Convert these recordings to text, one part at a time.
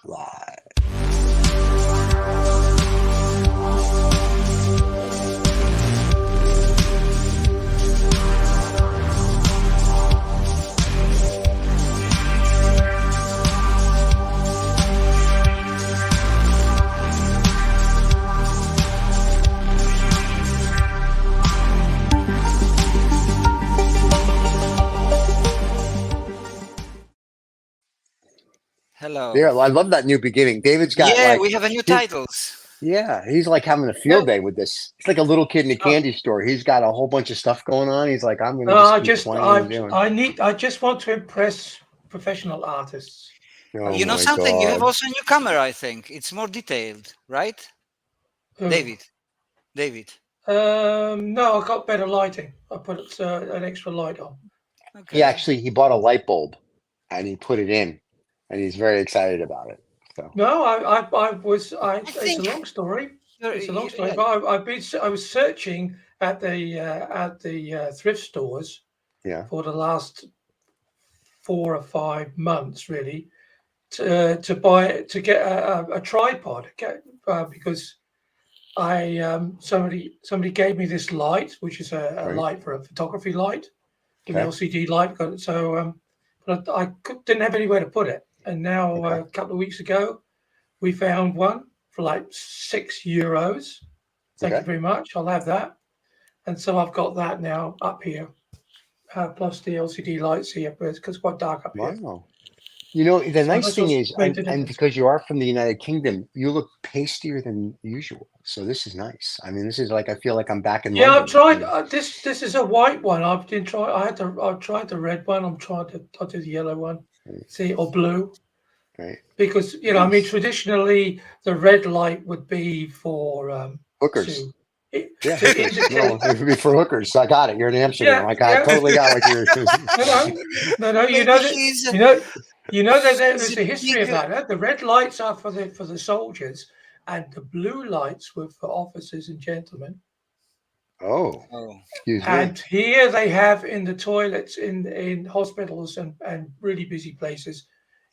Live. Hello. Yeah, I love that new beginning. David's got Yeah, like, we have a new he- titles. yeah, he's like having a field day with this. It's like a little kid in a candy store. He's got a whole bunch of stuff going on. He's like, I'm gonna just keep playing and doing. I just want to impress professional artists. Oh You know my something? You have God. also a new camera, I think. It's more detailed, right? David. No, I got better lighting. I put an extra light on. Okay. He bought a light bulb and he put it in, and he's very excited about it. So No, it's a long story. It's a long story. Yeah. But I was searching at the thrift stores yeah, for the last 4 or 5 months, really, to get a tripod, because somebody gave me this light, which is a Right. light for a photography light, an Okay. LCD light. But I didn't have anywhere to put it, and now Okay. a couple of weeks ago, we found one for like €6. Thank you Okay. very much. I'll have that, and so I've got that now up here, plus the LCD lights here, but it's quite dark up here. Wow. You know, the So nice that's thing what's is, made the and difference. because you are from the United Kingdom, you look pastier than usual. So this is nice. I mean, this is like, I feel like I'm back in Yeah, London. I've tried this. This is a white one. I've tried the red one. I'll do the yellow one. Right. See, or blue, Right. because I mean, traditionally the red light would be for Hookers. to Yeah, to hookers. indicate. No, it would be for hookers. I got it. You're in Amsterdam. Yeah, Like I yeah. totally got what you're. No. You Maybe know that. he's You know that there's he's a a history of big- that. The red lights are for the soldiers, and the blue lights were for officers and gentlemen. Oh, Oh. excuse me. And here they have in the toilets in hospitals and really busy places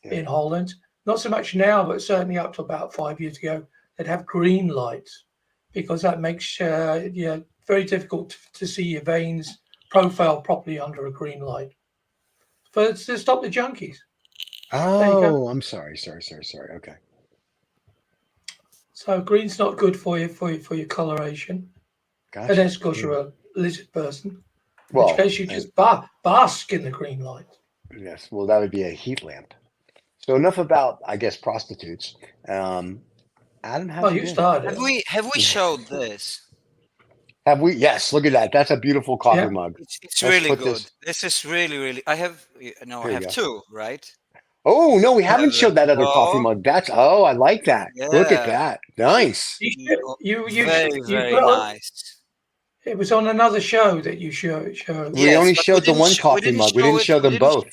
in Holland. Not so much now, but certainly up to about 5 years ago, they'd have green lights, because that makes very difficult to see your veins profile properly under a green light. But it's to stop the junkies. There you go. Oh, I'm sorry. Okay. So green's not good for your coloration. Gotcha. Unless, of course, you're a lizard person, in Well, which case you just bask in the green light. yes. Well, that would be a heat lamp. So enough about, I guess, prostitutes. Adam, how Oh, you started. Have we showed this? Have we? Yes. Look at that. That's a beautiful coffee mug. It's Let's really put good. this- This is really. I have There I you have go. 2, right? Oh no, we haven't Have showed that other coffee oh, mug. I like that. Look at Yeah. that. Nice. You Very put it on- nice. It was on another show that you showed. We Yes, only but showed the didn't one sh- coffee mug. We didn't show them both.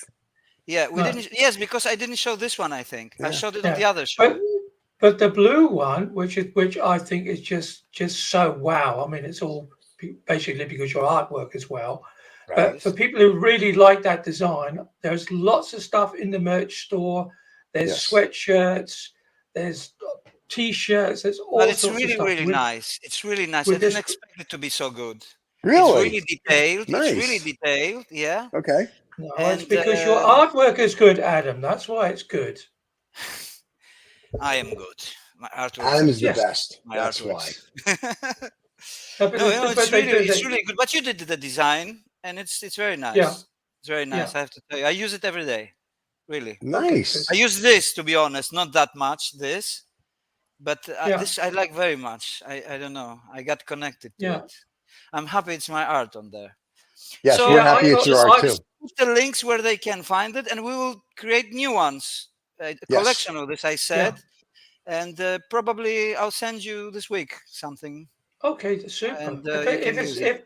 Yeah, we No. didn't. Yes, because I didn't show this one. I think I Yeah. showed it on Yeah. the other show. But the blue one, which I think is just so wow. I mean, it's all basically because your artwork as well. Right. But for people who really like that design, there's lots of stuff in the merch store. There's sweatshirts, there's T-shirts, there's all But it's sorts of stuff. really nice. It's really nice. I with didn't this- expect it to be so good. Really? It's really detailed. Nice. It's really detailed. Yeah. Okay. No, And, it's because your artwork is good, Adam. That's why it's good. I am good. My artwork. Adam's the Yes. best. My That's why. artworks. No, but it's they do really good. But you did the design, and it's very nice. Yeah. It's very nice. Yeah. I have to tell you, I use it every day. Really. Nice. I use this, to be honest, not that much this, but Yeah. this I like very much. I don't know. I got connected to Yeah. it. I'm happy it's my art on there. Yes, So, we're happy it's your art too. Put the links where they can find it, and we will create new ones. A collection of this, I said, and probably I'll send you this week something. Okay, super. And,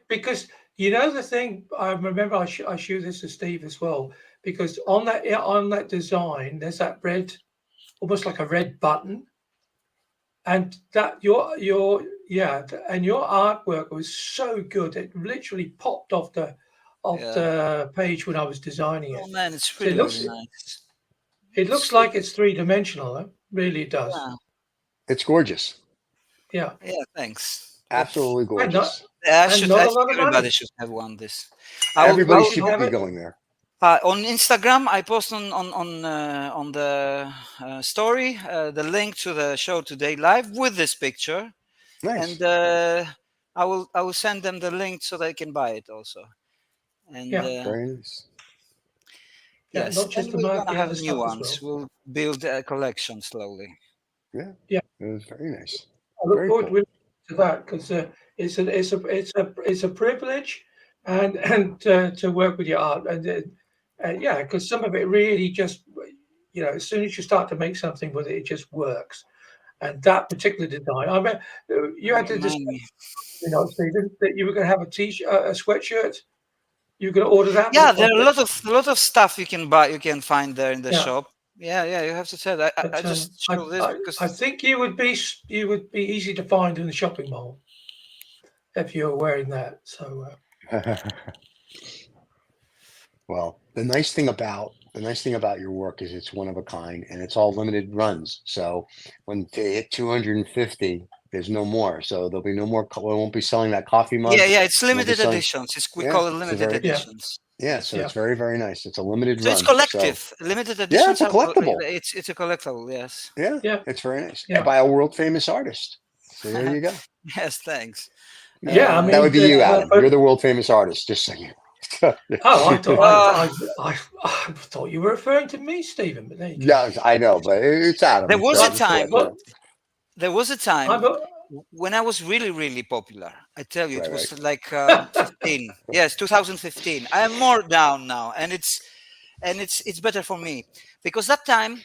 Because you know the thing, I remember I showed this to Steve as well, because on that design there's that red, almost like a red button, and that your artwork was so good it literally popped off the page when I was designing it. Oh man, it's So it really, looks- really nice. It looks like it's 3-dimensional, though. Really does. Yeah. It's gorgeous. Yeah. Yeah, thanks. Absolutely And gorgeous. not a lot of Everybody money. should have one this. Everybody I should have be it. going there. On Instagram, I post on the story the link to the show today live with this picture, Nice. and I will send them the link so they can buy it also. And Yeah. Very nice. Yeah, yes, not just and the we're mug, gonna the other have new stuff as ones. well. We'll build a collection slowly. Yeah. Yeah. It was very nice. I look Very forward cool. to that because it's a privilege and to work with your art and yeah, because some of it really just as soon as you start to make something with it, it just works. And that particular design, I mean, you had to decide, Remind me. Stephen, that you were going to have a t-shirt, a sweatshirt. You were going to order that. Yeah, there are a lot of stuff you can buy, you can find there in the Yeah. shop. Yeah, you have to say that. I But just show this I because think you would be easy to find in the shopping mall if you were wearing that. So Well, the nice thing about your work is it's one of a kind and it's all limited runs. So when they hit 250, there's no more. So there'll be no more. We won't be selling that coffee mug. yeah, it's We'll be limited selling. editions. We Yeah, call it it's a limited very editions. yeah. So Yeah. it's very very nice. It's a limited So run. it's collective. Limited Yeah, editions. it's a collectible. It's a collectible. Yes. Yeah, Yeah. it's very nice. Yeah. By a world famous artist. So there you go. Yes, thanks. Yeah, I mean, that would be you, but- Adam. You're the world famous artist. Just so you. Oh, I Uh, thought you were referring to me, Stephen. But there you go. Yeah, I know, but it's Adam. There was so a just to time. let you know. There was a time I'm a- when I was really, really popular. I tell you, it Right, was like 15. Yes, 2015. I am more down now, and it's better for me because that time,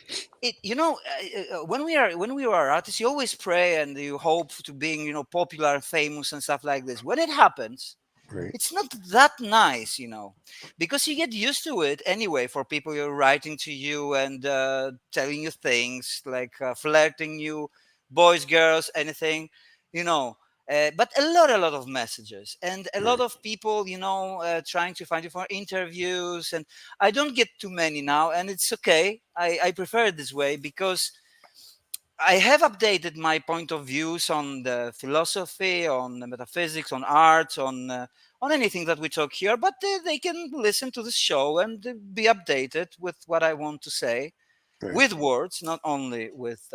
when we are artists, you always pray and you hope to being popular, famous, and stuff like this. When it happens, Right. it's not that nice, because you get used to it anyway. For people you're writing to you and telling you things like flirting you, boys, girls, anything, but a lot of messages and a lot of people, trying to find you for interviews. And I don't get too many now, and it's okay. I prefer it this way because I have updated my point of views on the philosophy, on the metaphysics, on art, on anything that we talk here. But they can listen to the show and be updated with what I want to say, with words, not only with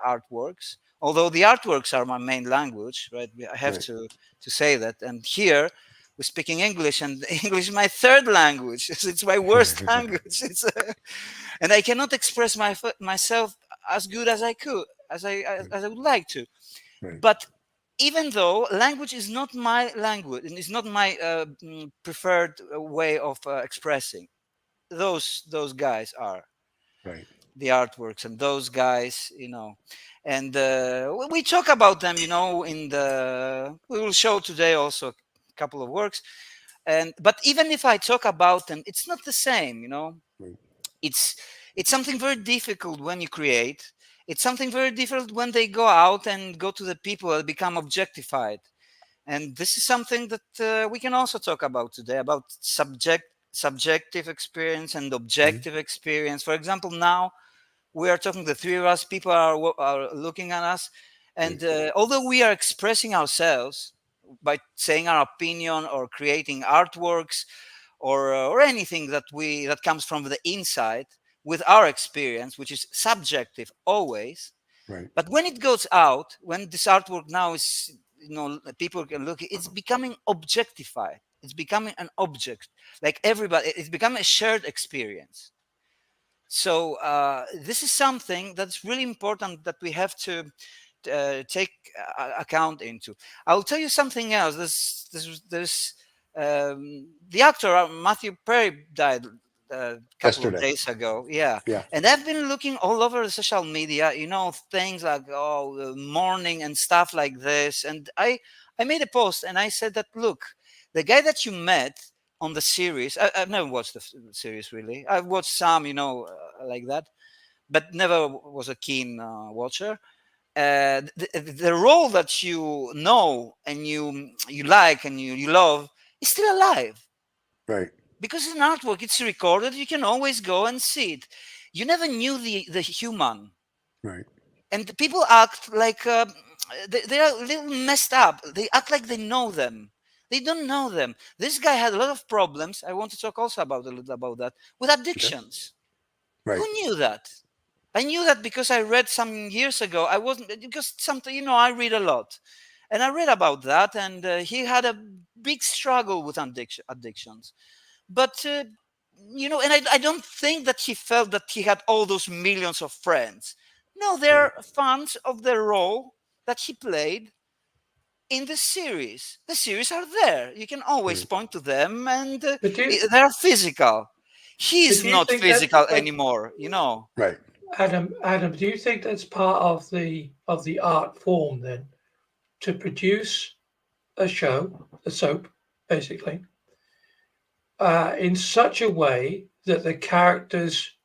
artworks. Although the artworks are my main language, right? I have to say that. And here we're speaking English, and English is my third language. It's my worst language. And I cannot express myself as good as I could, as I would like to. But even though language is not my language and it's not my preferred way of expressing, those guys are the artworks, and those guys, and we talk about them, we will show today also a couple of works. But even if I talk about them, it's not the same, It's something very difficult when you create. It's something very difficult when they go out and go to the people and become objectified. And this is something that we can also talk about today, about subjective experience and objective experience. For example, now we are talking, the three of us, people are looking at us. And although we are expressing ourselves by saying our opinion or creating artworks, or anything that comes from the inside with our experience, which is subjective always. But when it goes out, when this artwork now is, people can look, it's becoming objectified. It's becoming an object, like everybody. It's becoming a shared experience. So this is something that's really important that we have to take account into. I'll tell you something else. The actor Matthew Perry died a couple of days ago. Yeah. And I've been looking all over the social media, things like mourning and stuff like this. And I made a post and I said that, look, the guy that you met on the series, I've never watched the series really. I've watched some, like that, but never was a keen watcher. The role that you know and you like and you love is still alive, because it's an artwork. It's recorded. You can always go and see it. You never knew the human, and the people act like they are a little messed up. They act like they know them. They don't know them. This guy had a lot of problems. I want to talk also about a little about that with Okay. addictions. Right. Who knew that? I knew that because I read some years ago. I wasn't because something, I read a lot, and I read about that, and he had a big struggle with addictions. But and I don't think that he felt that he had all those millions of friends. No, Right. they're fans of the role that he played in the series. The series are there. You can always Right. point to them, and But they're physical. but He's do you not think that, physical but anymore. Right. Adam, do you think that's part of the art form then, to produce a show, a soap, basically, in such a way that the characters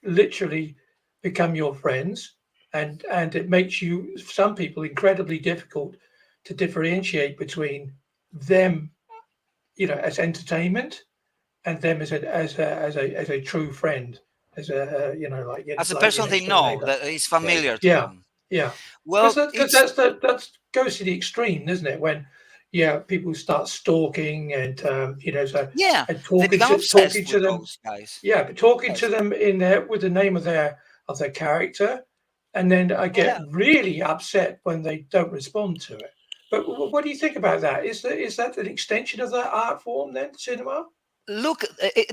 literally become your friends, and it makes you some people incredibly difficult to differentiate between them, as entertainment, and them as a true friend, as a like As a like your person they next door know neighbor. that is Right. familiar to Yeah, them. yeah. Because Well, it's that's goes to the extreme, doesn't it? When people start stalking and so yeah, and they become talking obsessed to with them, those guys. yeah, but talking to Yes. them in there with the name of their character, and then I get Yeah. really upset when they don't respond to it. But what do you think about that? Is that an extension of that art form then, cinema? Look,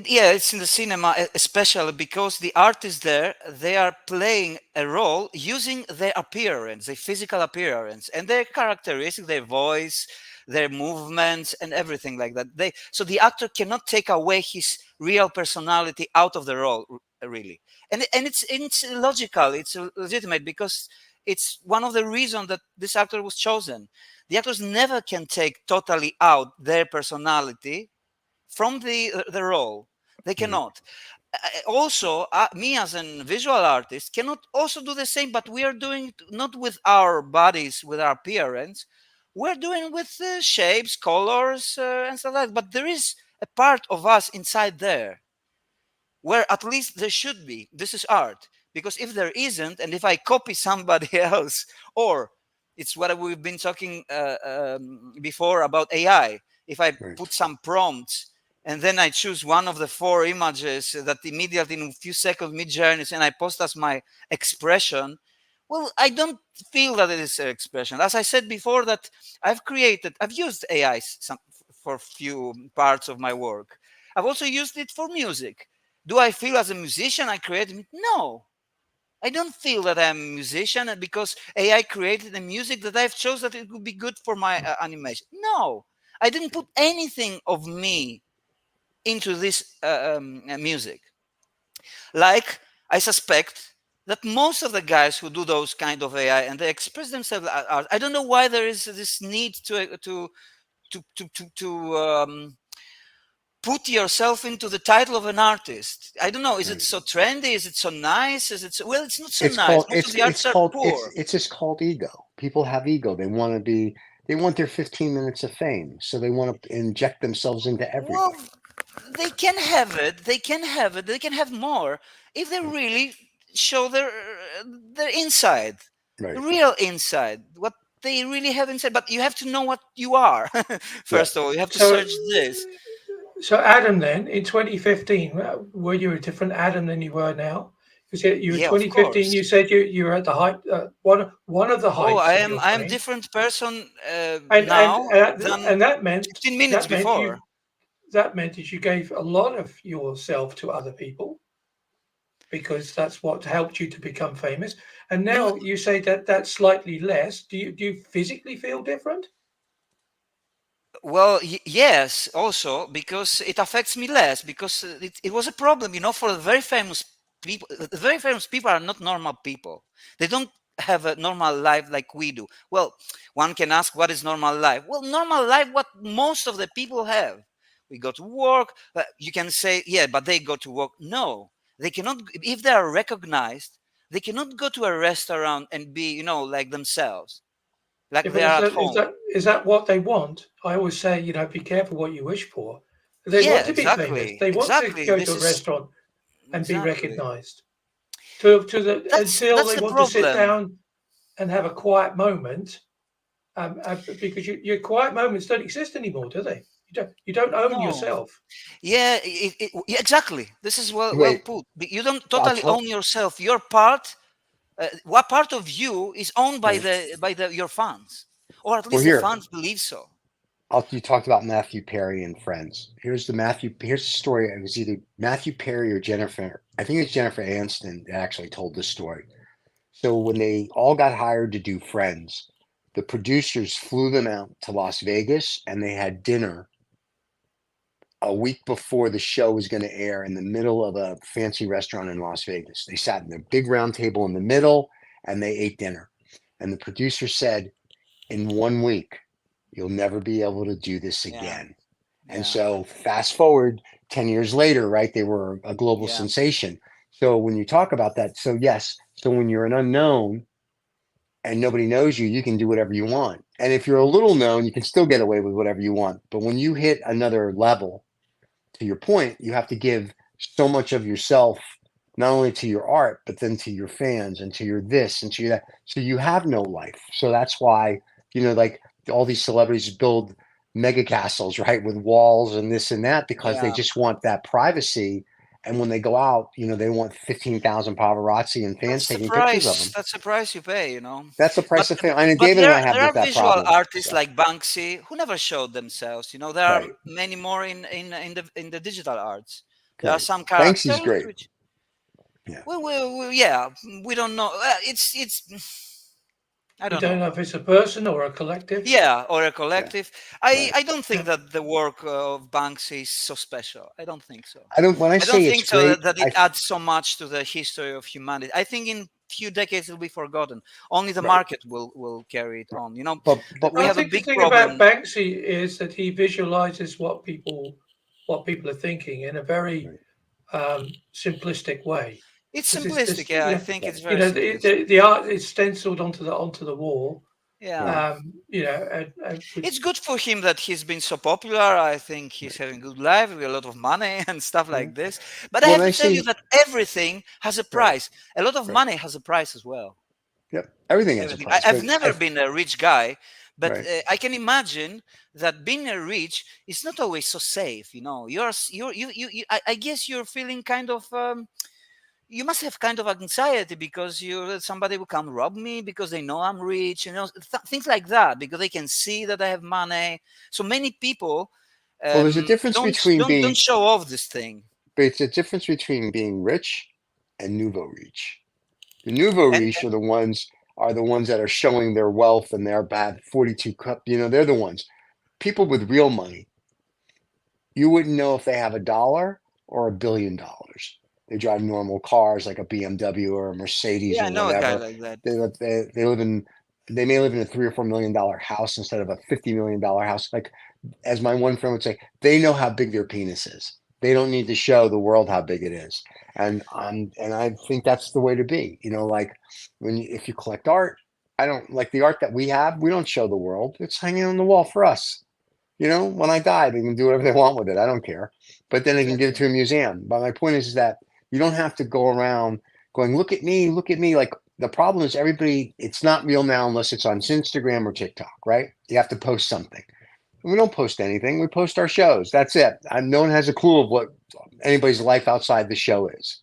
yeah, it's in the cinema, especially because the artists there, they are playing a role using their appearance, their physical appearance, and their characteristics, their voice, their movements, and everything like that. So the actor cannot take away his real personality out of the role, really, and it's logical, it's legitimate because it's one of the reasons that this actor was chosen. The actors never can take totally out their personality from the role. They Right. cannot. Also, me as a visual artist cannot also do the same, but we are doing it not with our bodies, with our appearance. We're doing with shapes, colors, and stuff like that. But there is a part of us inside there where at least there should be. This is art. Because if there isn't, and if I copy somebody else, or it's what we've been talking before about AI, if I Right. put some prompts and then I choose one of the four images that immediately in a few seconds mid journeys and I post as my expression, well, I don't feel that it is an expression. As I said before, that I've used AI for few parts of my work. I've also used it for music. Do I feel as a musician I created it? No. I don't feel that I'm a musician because AI created the music that I've chose that it would be good for my animation. No. I didn't put anything of me into this music. Like, I suspect that most of the guys who do those kind of AI and they express themselves as art, I don't know why there is this need to put yourself into the title of an artist. I don't know. Is it Right. so trendy? Is it so nice? Is it so, well? It's not so It's nice. called Most of the artists are poor. it's just called ego. People have ego. They want their 15 minutes of fame. So they want to inject themselves into Well, everything. they can have it. They can have it. They can have more if they really show their inside, the Right. real inside, what they really have inside. But you have to know what you are. Yeah. First of all, you have to So search this. So Adam, then in 2015, were you a different Adam than you were now? Because you in Yeah, of 2015, you course. said you were at the height, one of the Oh, heights of your I am fame, different person and and now uh, than and 15 minutes that meant before. you that meant that you gave a lot of yourself to other people, because that's what helped you to become famous. And N- now you say that that's slightly less. Do you physically feel different? Well, yes, also because it affects me less because it was a problem, for the very famous people. The very famous people are not normal people. They don't have a normal life like we do. Well, one can ask what is normal life? Well, normal life, what most of the people have. We go to work. You can say, yeah, but they go to work. No, they cannot. If they are recognized, they cannot go to a restaurant and be, like themselves, like Yeah, but they are at home. is that what they want? I always say, be careful what you wish for. They want Yeah, to be famous. exactly. They want to Exactly. go to This a is restaurant and be exactly recognized. To the that's until that's they the want to sit problem. down. and have a quiet moment, because your quiet moments don't exist anymore, do they? You don't own No. yourself. Yeah, yeah, exactly. This is well Wait, put. You don't I'll totally tell. own yourself. Your part, what part of you is owned by Right. the your fans, or at Well, least the here, fans believe so. you talked about Matthew Perry and Friends. Here's the story. It was either Matthew Perry or Jennifer. I think it's Jennifer Aniston that actually told this story. So when they all got hired to do Friends, the producers flew them out to Las Vegas and they had dinner a week before the show was going to air in the middle of a fancy restaurant in Las Vegas. They sat in a big round table in the middle and they ate dinner. And the producer said, in 1 week, you'll never be able to do this Yeah, again. And yeah, so fast forward 10 years later, right? They were a global yeah, sensation. So when you talk about that, so yes, so when you're an unknown and nobody knows you, you can do whatever you want. And if you're a little known, you can still get away with whatever you want. But when you hit another level, to your point, you have to give so much of yourself, not only to your art, but then to your fans and to your this and to your that. So you have no life. So that's why, like all these celebrities build mega castles, right, with walls and this and that, because they yeah. just want that privacy. And when they go out, they want 15,000 paparazzi and fans That's the taking pictures of price. them. That's the price you pay, you know. That's the But price of fame. I mean, but David and I have there are that visual problem. artists So, like Banksy who never showed themselves. You know, there are right, many more in the digital arts. There are right. some Banksy's characters great. which Yeah. yeah, we don't know. It's I We don't don't know. know if it's a person or a collective. Yeah, or a Yeah. collective. I Right. I don't think Yeah. that the work of Banksy is so special. I don't think so. I don't, when I I don't say it's think so great, that it adds so much to the history of humanity. I think in few decades it'll be forgotten. Only the right. market will carry it on. You know, But we I have a think the big thing about problem. Banksy is that he visualizes what people are thinking in a very right, simplistic way. It's Because it's simplistic. just Yeah, I think it's you very know the, simplistic. the, the art is stenciled onto the wall. Yeah. right. With It's good for him that he's been so popular. I think he's having a good life with a lot of money and stuff Yeah. like this. But I When have I to tell you say that everything has a right, price. A lot of right, money has a price as well. yep, everything has a Everything. price. I've But never been a rich guy, but right, I can imagine that being a rich is not always so safe. You know, I guess you're feeling kind of. You must have kind of anxiety because somebody will come rob me because they know I'm rich. You know, things like that because they can see that I have money. So many people well, there's a difference don't between don't don't being, show off this thing. but it's a difference between being rich and nouveau riche. The nouveau And riche are the ones that are showing their wealth and their bad 42 cup. They're the ones. People with real money, you wouldn't know if they have $1 or $1 billion. They drive normal cars like a BMW or a Mercedes yeah, or I know a guy whatever. like that. They may live in a $3 or $4 million house instead of a $50 million house. Like as my one friend would say, they know how big their penis is. They don't need to show the world how big it is. And I think that's the way to be. Like if you collect art, I don't like the art that we have. We don't show the world. It's hanging on the wall for us. When I die, they can do whatever they want with it. I don't care. But then they can give it Exactly. to a museum. But my point is that you don't have to go around going, look at me, look at me. Like the problem is everybody, it's not real now unless it's on Instagram or TikTok, right? You have to post something. We don't post anything. We post our shows. That's it. No one has a clue of what anybody's life outside the show is.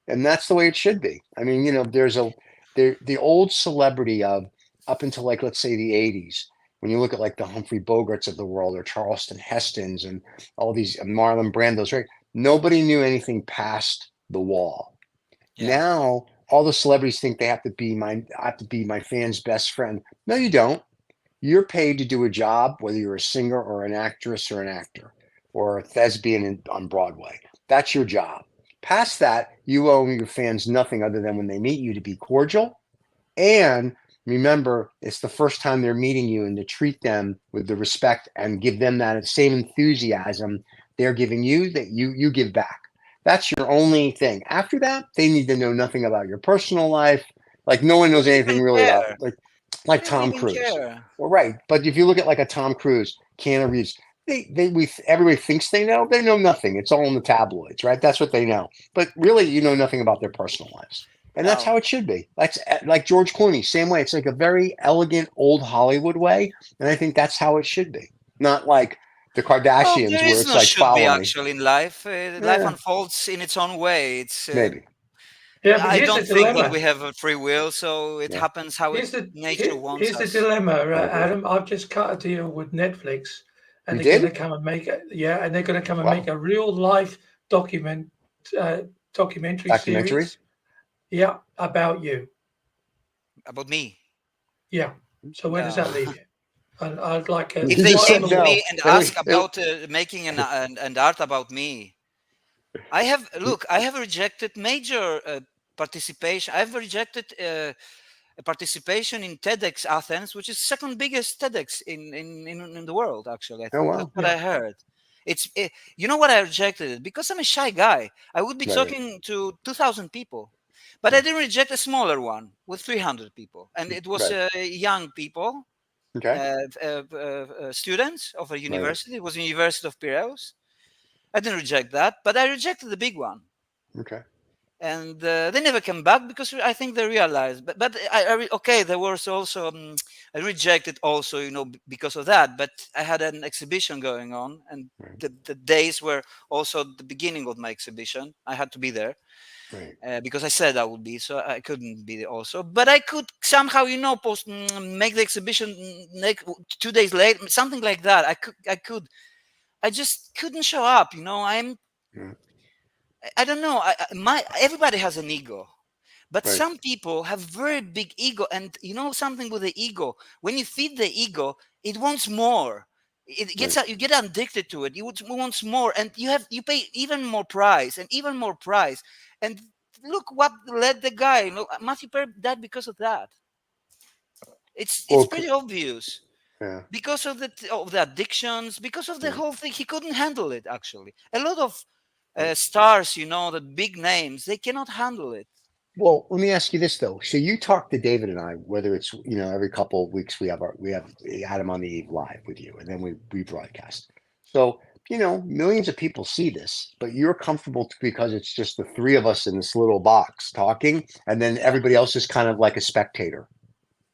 And that's the way it should be. I mean, the old celebrity of up until like let's say the 80s, when you look at like the Humphrey Bogarts of the world or Charleston Hestons and all these Marlon Brandos, right? Nobody knew anything past the wall. Yeah. Now all the celebrities think they have to be my fan's best friend. No, you don't. You're paid to do a job, whether you're a singer or an actress or an actor or a thespian on Broadway. That's your job. Past that, you owe your fans nothing other than when they meet you to be cordial. And remember, it's the first time they're meeting you and to treat them with the respect and give them that same enthusiasm they're giving you that you give back. That's your only thing. After that, they need to know nothing about your personal life. Like no one They knows don't anything even really about care. like They don't Tom even Cruise. care. Well, right. But if you look at like a Tom Cruise, Keanu Reeves, everybody thinks they know. They know nothing. It's all in the tabloids, right? That's what they know. But really, you know nothing about their personal lives. And that's how No. it should be. That's like George Clooney, same way. It's like a very elegant old Hollywood way, and I think that's how it should be. Not like the Well, Kardashians there where is it's no like should be follow me. actually in life. Life Yeah, unfolds in its own way. It's maybe. Yeah, but I here's the don't think that dilemma. we have a free will, so it Yeah, happens how it nature wants Here's the us. dilemma, I agree. Adam. I've just cut a deal with Netflix, and You they're going to did? come and make it. Yeah, and they're going to come and make Wow. a real life uh, documentary Documentary? series. Yeah, about you. About me. Yeah. So where does that Uh, leave you? And I'd like a if You they just came said title. to Of, me no. and It asked was, it, about making an art about me, I have look. I have rejected major participation. I've rejected a participation in TEDx Athens, which is second biggest TEDx in the world. Actually, I oh, think that's wow. what yeah. I heard. You know what I rejected it because I'm a shy guy. I would be Right, right. talking to 2,000 people, but I Yeah, didn't reject a smaller one with 300 people, and it was right. young people, Okay. students of a Right, right. university. It was University of Piraeus. I didn't reject that, but I rejected the big one, Okay. and they never came back because I think they realized. But okay, there was also I rejected also, because of that. But I had an exhibition going on, and Right, the days were also the beginning of my exhibition. I had to be there right, because I said I would be, so I couldn't be there also. But I could somehow, make the exhibition 2 days late, something like that. I could. I just couldn't show up. yeah, I don't know. My everybody has an ego, but right, some people have very big ego, and something with the ego. When you feed the ego, it wants more. right. You get addicted to it. Wants more, and you pay even more price and even more price. And look what led the guy. Matthew Perry died because of that. It's Well, pretty obvious yeah, because of the addictions, because of the right. whole thing. He couldn't handle it. Actually, a lot of stars, the big names, they cannot handle it. Well, let me ask you this though. So you talk to David and I, whether it's every couple of weeks we had him on the live with you, and then we broadcast. So millions of people see this, but you're comfortable because it's just the three of us in this little box talking, and then Yeah. everybody else is kind of like a spectator.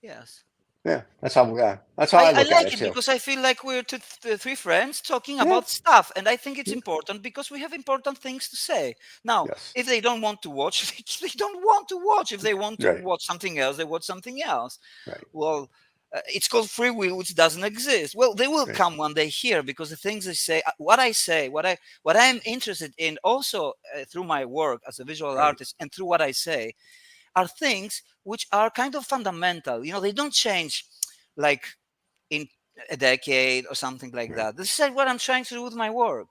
Yes. Yeah, that's how I I look at like it it too. because I feel like we're three friends talking Yeah, about stuff, and I think it's yeah, important because we have important things to say. Now, yes, if they don't want to watch, they don't want to watch. If they want to right, watch something else, they watch something else. right, Well, it's called free will, which doesn't exist. Well, they will right, come one day here because the things they say, what I am interested in, also through my work as a visual right, artist, and through what I say, are things which are kind of fundamental. They don't change like in a decade or something like right, that. This is what I'm trying to do with my work.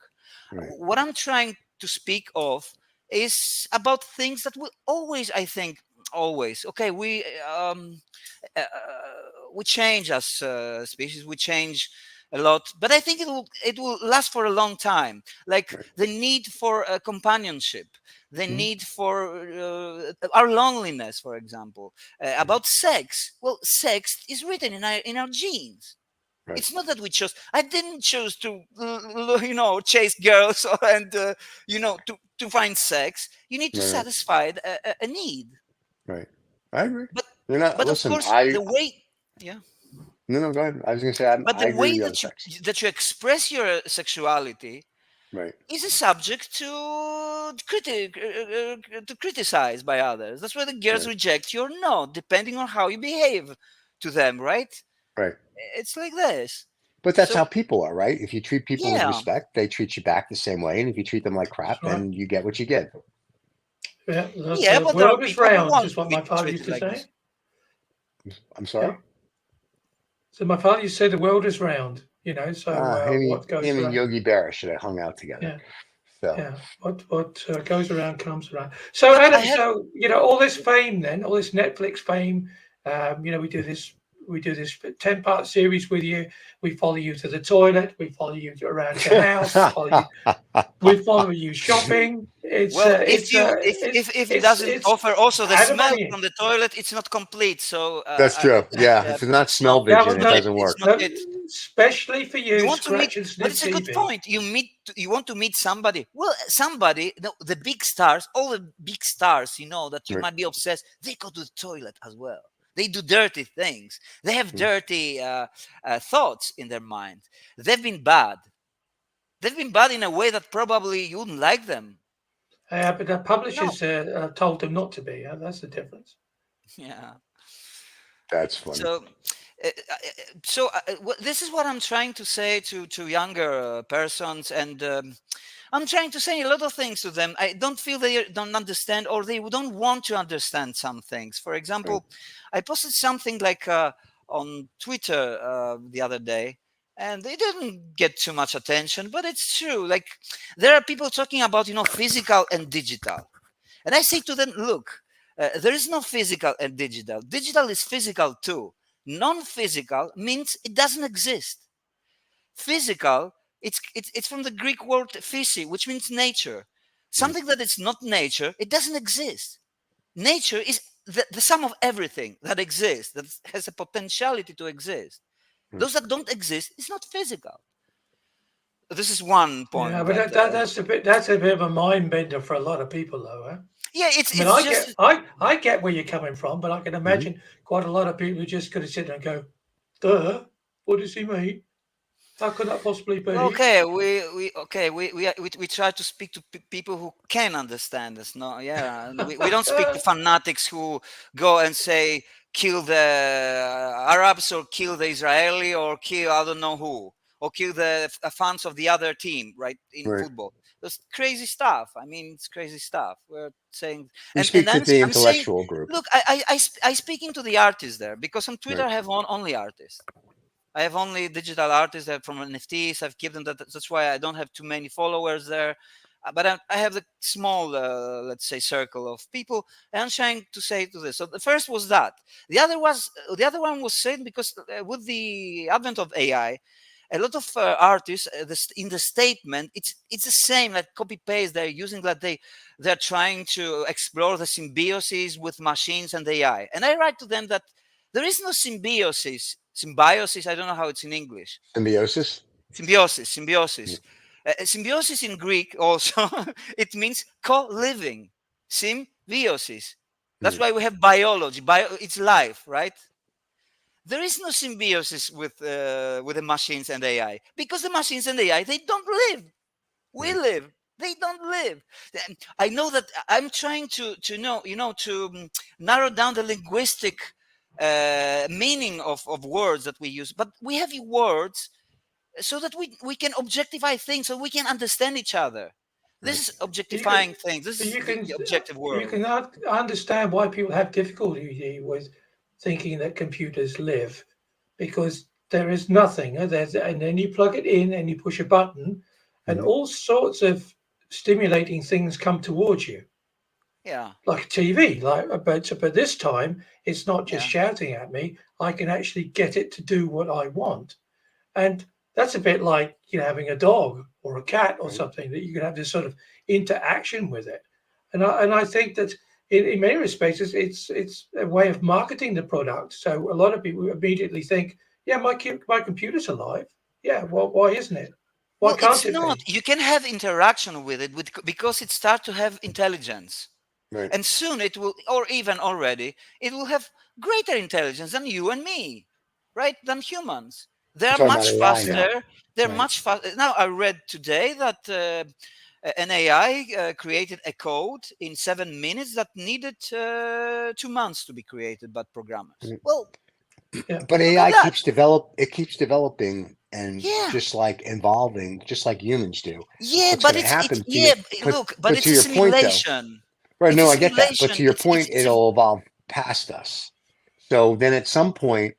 right, What I'm trying to speak of is about things that will always, I think, always. Okay, uh, we change as species. We change a lot, but I think it will last for a long time. Like right. the need for companionship, the Mhm, need for our loneliness, for example, mhm, about sex. Well, sex is written in our genes. right, It's not that we chose. I didn't choose to, chase girls and to find sex. You need to right, right, satisfy a need. right. I agree. But You're not. but of Listen, course, the way, yeah. no, no, go ahead. I was gonna say But I the agree with way you on that sex. you express your sexuality Right, is a subject to criticize by others. That's why the girls right, reject you or not, depending on how you behave to them. Right? right. It's like this. But that's So how people are, right? If you treat people with yeah. respect, they treat you back the same way, and if you treat them like That's crap, right. then you get what you get. Yeah, Yeah, the but there are world is people who round, want is to what be my father used treated to like say. this. I'm Yeah. sorry. So my father used to say the world is round, so what goes Him and around. Yogi Berra should have hung out together. Yeah, So yeah. What goes around comes around. So But I Adam, have, all this fame then, all this Netflix fame, we do this we do this 10-part series with you. We follow you to the toilet. We follow you around your house. We follow you shopping. Well, if it doesn't It's offer also the add smell money. from the toilet, it's not complete. So That's true. Yeah, if it's not smell vision, it No, doesn't it's work. not it. especially for You you, want to meet, scratch and but sniff it's a good TV. point. You want to meet somebody. Well, somebody, the big stars, all the big stars, that you Right. might be obsessed. They go to the toilet as well. They do dirty things. They have dirty thoughts in their mind. They've been bad. They've been bad in a way that probably you wouldn't like them. But the No. publishers told them not to be. That's the difference. Yeah. That's funny. This is what I'm trying to say to younger persons, and I'm trying to say a lot of things to them. I don't feel they don't understand, or they don't want to understand some things. For example, I posted something like on Twitter the other day, and it didn't get too much attention, but it's true. Like, there are people talking about physical and digital, and I say to them, look, there is no physical and digital. Digital is physical too. Non-physical means it doesn't exist. Physical, it's from the Greek word physi, which means nature. Something that is not nature, it doesn't exist. Nature is the sum of everything that exists, that has a potentiality to exist. Those that don't exist is not physical. This is one point. Yeah, but that's a bit of a mind bender for a lot of people, though. Huh? Yeah, I get where you're coming from, but I can imagine quite a lot of people who just going to sit there and go, "Duh, what does he mean? How could that possibly be?" Okay, we try to speak to people who can understand us. No, yeah, and we don't speak to fanatics who go and say kill the Arabs or kill the Israeli or kill I don't know who, or kill the fans of the other team, right, in football. That's crazy stuff. I mean, it's crazy stuff. We're saying, You speak to the intellectual group. Look, I speaking to the artists there, because on Twitter I have only artists. I have only digital artists that from NFTs. I've given that. That's why I don't have too many followers there. But I have the small, let's say, circle of people. And I'm trying to say to this. So the first was that. The other one was said because with the advent of AI, a lot of artists in the statement, it's the same, like copy paste. They're using that they're trying to explore the symbiosis with machines and AI. And I write to them that there is no symbiosis. Symbiosis, I don't know how it's in English. Symbiosis? Symbiosis. Symbiosis in Greek also, it means co-living. Symbiosis. That's why we have biology. It's life, right? There is no symbiosis with the machines and AI, because the machines and AI, they don't live. We live. They don't live. I know that I'm trying to narrow down the linguistic meaning of words that we use, but we have words so that we can objectify things, so we can understand each other. This is objectifying things. This is the objective word. You can understand why people have difficulty with thinking that computers live, because there is nothing. And then you plug it in and you push a button, and all sorts of stimulating things come towards you. Yeah, like TV. But this time it's not just shouting at me. I can actually get it to do what I want, and that's a bit like having a dog or a cat or something, that you can have this sort of interaction with it. And I think that in many respects it's a way of marketing the product. So a lot of people immediately think, yeah, my computer's alive. Yeah, well, why isn't it? Why can't it not. be? You can have interaction with it because it starts to have intelligence. Right. And soon it will, or even already, it will have greater intelligence than you and me, right? Than humans. They are much faster. They're much faster. Now, I read today that an AI created a code in 7 minutes that needed 2 months to be created by programmers. Well, but AI keeps developing and just like evolving, just like humans do. Yeah, What's but gonna happen to yeah. you? Look, but it's to a your point, though, simulation. right? It's No, a I get that. But to simulation. your point, it'll evolve past us. So then, at some point,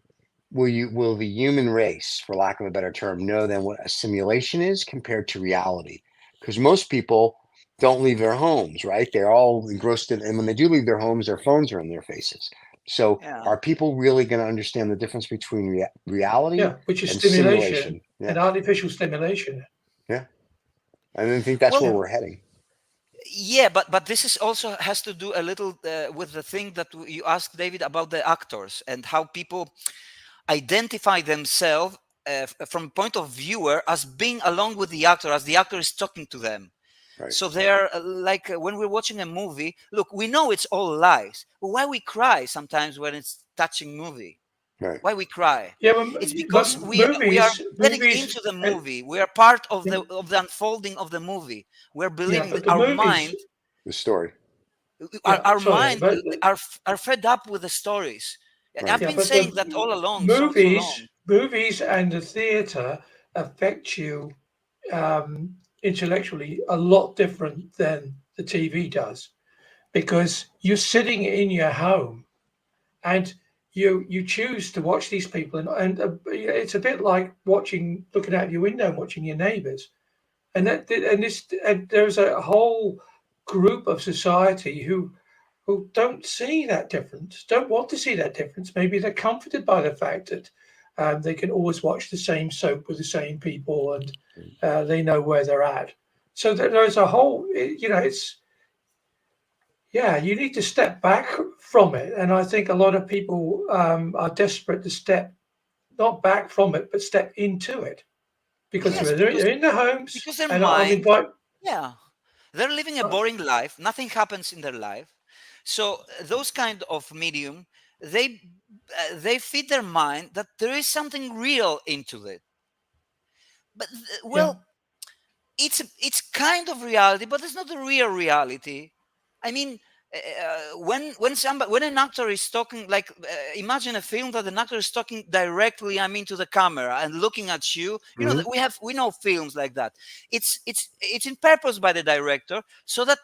will the human race, for lack of a better term, know then what a simulation is compared to reality? Because most people don't leave their homes, right? They're all engrossed in, and when they do leave their homes, their phones are in their faces. So Yeah. are people really going to understand the difference between reality which is and stimulation simulation? Yeah. and artificial stimulation. I didn't think that's where Well, we're heading. yeah, but this is also has to do a little with the thing that you asked David about the actors and how people identify themselves from a point of viewer as being along with the actor, as the actor is talking to them. Right. So they're like when we're watching a movie, look, we know it's all lies, but why we cry sometimes when it's touching movie? Right. Why we cry? Yeah, It's but because we are getting movies, into the movie. We are part of yeah, the unfolding of the movie. We're yeah, believing but that the our movies, mind, The story. yeah, our sorry, mind but are fed up with the stories. Right. I've yeah, been but saying the that all along, so long. movies and the theatre affect you intellectually a lot different than the TV does, because you're sitting in your home and you choose to watch these people, and it's a bit like looking out your window and watching your neighbours, and there's a whole group of society who don't see that difference, don't want to see that difference. Maybe they're comforted by the fact that they can always watch the same soap with the same people, and they know where they're at. So there's a whole, it's, yeah, you need to step back from it. And I think a lot of people are desperate to step not back from it, but step into it, because Yes, they're in their homes. their And I mind, mean, but yeah, they're living a boring life. Nothing happens in their life. So those kind of medium, they they feed their mind that there is something real into it. But yeah, well, it's kind of reality, but it's not a real reality. I mean, when an actor is talking, like imagine a film that an actor is talking directly, I mean, to the camera and looking at you. You know Hmm. that we know films like that. It's in purpose by the director so that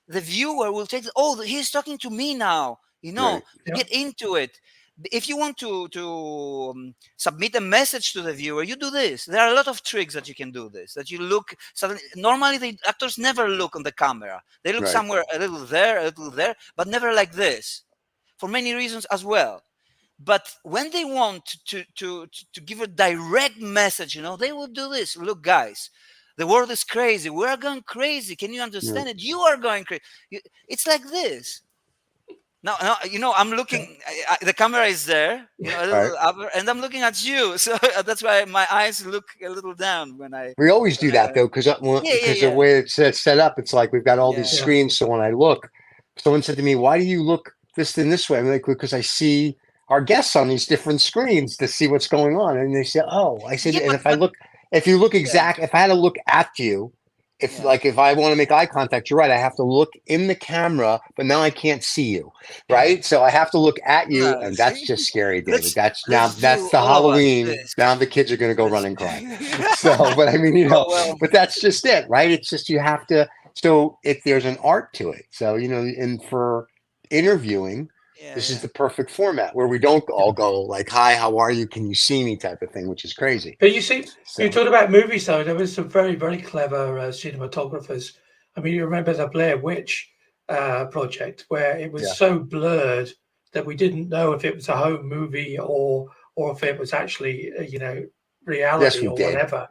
the viewer will take, oh, he's talking to me now. Right. yeah, Get into it. If you want to submit a message to the viewer, you do this. There are a lot of tricks that you can do this. That you look suddenly. Normally, the actors never look on the camera. They look Right. somewhere a little there, but never like this, for many reasons as well. But when they want to give a direct message, they will do this. Look, guys, the world is crazy. We are going crazy. Can you Yeah. understand it? You are going crazy. It's like this. Now, I'm yeah. looking. The camera is there, a All right. little upper, and I'm looking at you. So that's why my eyes look a little down when I. We always do that though, because Yeah, yeah, the yeah, way it's set up, it's like we've got all these yeah, Yeah. screens. So when I look, someone said to me, "Why do you look this way?" I'm like, "Because I see our guests on these different screens to see what's going on." And they say, "Oh," I said, yeah. "And But if you look yeah, if I had to look at you, yeah, if I want to make eye contact, you're right. I have to look in the camera, but now I can't see you, right? So I have to look at you, no, and that's see, just scary, David. let's That's do the all of us Halloween. this. Now the kids are going to go Let's. run and cry. So, but I mean, Oh well, but that's just it, right? It's just you have to. So if there's an art to it, so and for interviewing, yeah, this is yeah. the perfect format where we don't all go like, "Hi, how are you? Can you see me?" type of thing, which is crazy. But you see, you So talked about movies, though. There was some very, very clever cinematographers. I mean, you remember the Blair Witch project, where it was yeah, so blurred that we didn't know if it was a home movie or if it was actually, yes, reality we or did. whatever.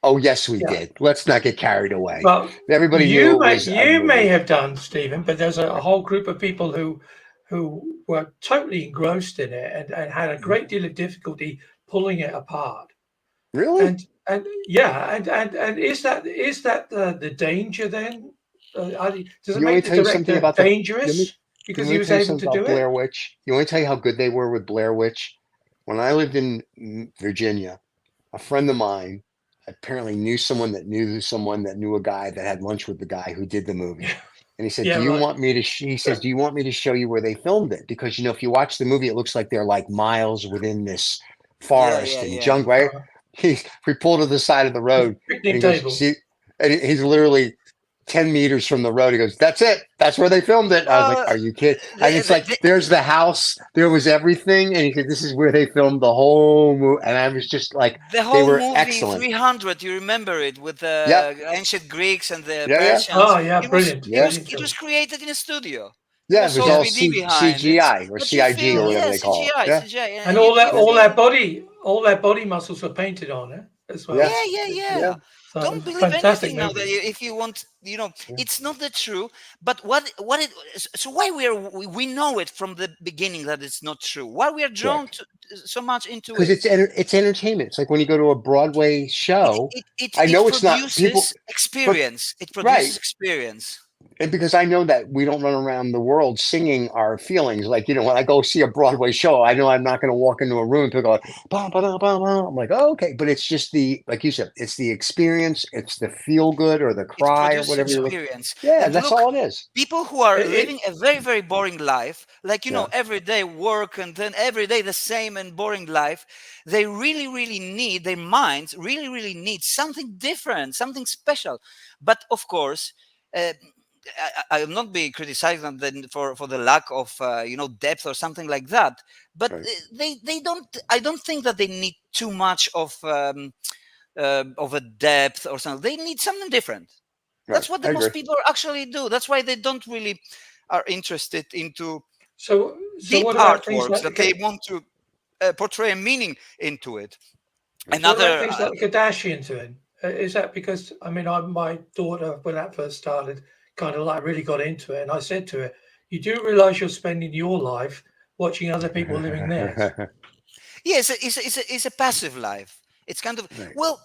Oh, yes, we Yeah. did. Let's not get carried away. Well, Everybody knew it was a you may movie. have done, Stephen, but there's a whole group of people who were totally engrossed in it and had a great deal of difficulty pulling it apart. Really? And yeah, and is that the danger then? Does it You want me make to the tell you something director about dangerous you because want he me to was tell you able something to about do it? Blair Witch? You want me to tell you how good they were with Blair Witch? When I lived in Virginia, a friend of mine apparently knew someone that knew someone that knew a guy that had lunch with the guy who did the movie. And he said, Yeah, "Do you right. want me to?" He says, "Do you want me to show you where they filmed it? Because if you watch the movie, it looks like they're like miles within this Yeah, forest yeah, and yeah. jungle, right?" Uh, We pulled to the side of the road, and Picnic he goes, table. "See," and he's literally 10 meters from the road. He goes, "That's it. That's where they filmed it." I was like, Well, "Are you kidding?" And the, it's like, the, there's the house, there was everything, and he said, "This is where they filmed the whole movie." And I was just like, the they whole were movie excellent. 300, you remember it with Yep. the ancient Greeks and the Yeah. Yeah. Persians. Oh yeah, It was brilliant, it Yeah. was brilliant it was film. created in a studio. With Yeah, a it was source all BD behind it, CGI or but you CIG or feel, whatever yeah, they call CGI, it. Yeah, CGI, And and all that, you feel, all their body muscles were painted on it as yeah, well. yeah, yeah, yeah, yeah. So it Don't was a believe fantastic anything now that movie. if you want, yeah. it's not the true. But what it so why we know it from the beginning that it's not true. Why we are drawn Correct. to so much into Because it. it's entertainment. It's like when you go to a Broadway show. I It know it's not people, produces but experience. It right. produces experience. And because I know that we don't run around the world singing our feelings, like when I go see a Broadway show, I know I'm not going to walk into a room and people go, bah, bah, bah, bah, bah. I'm like, oh, okay, but it's just like you said, it's the experience, it's the feel good or the It cry or produces whatever you're. experience. Yeah, And that's look, all it is. people who are It living a very, very boring life, like, Yeah, every day work and then every day the same and boring life, they really, really need, their minds really, really need something different, something special. But of course, uh, I will not be criticizing them then for the lack of depth or something like that. But right, they don't. I don't think that they need too much of a depth or something. They need something different. right. That's what the I most agree. people actually do. That's why they don't really are interested into so deep what about things artworks like that they want to portray a meaning into it. so what about Another, things like the Kardashians then? Is that because my daughter when that first started kind of like really got into it, and I said to her, "You do realize you're spending your life watching other people living theirs." yeah, it's a passive life. It's kind of, Right, well,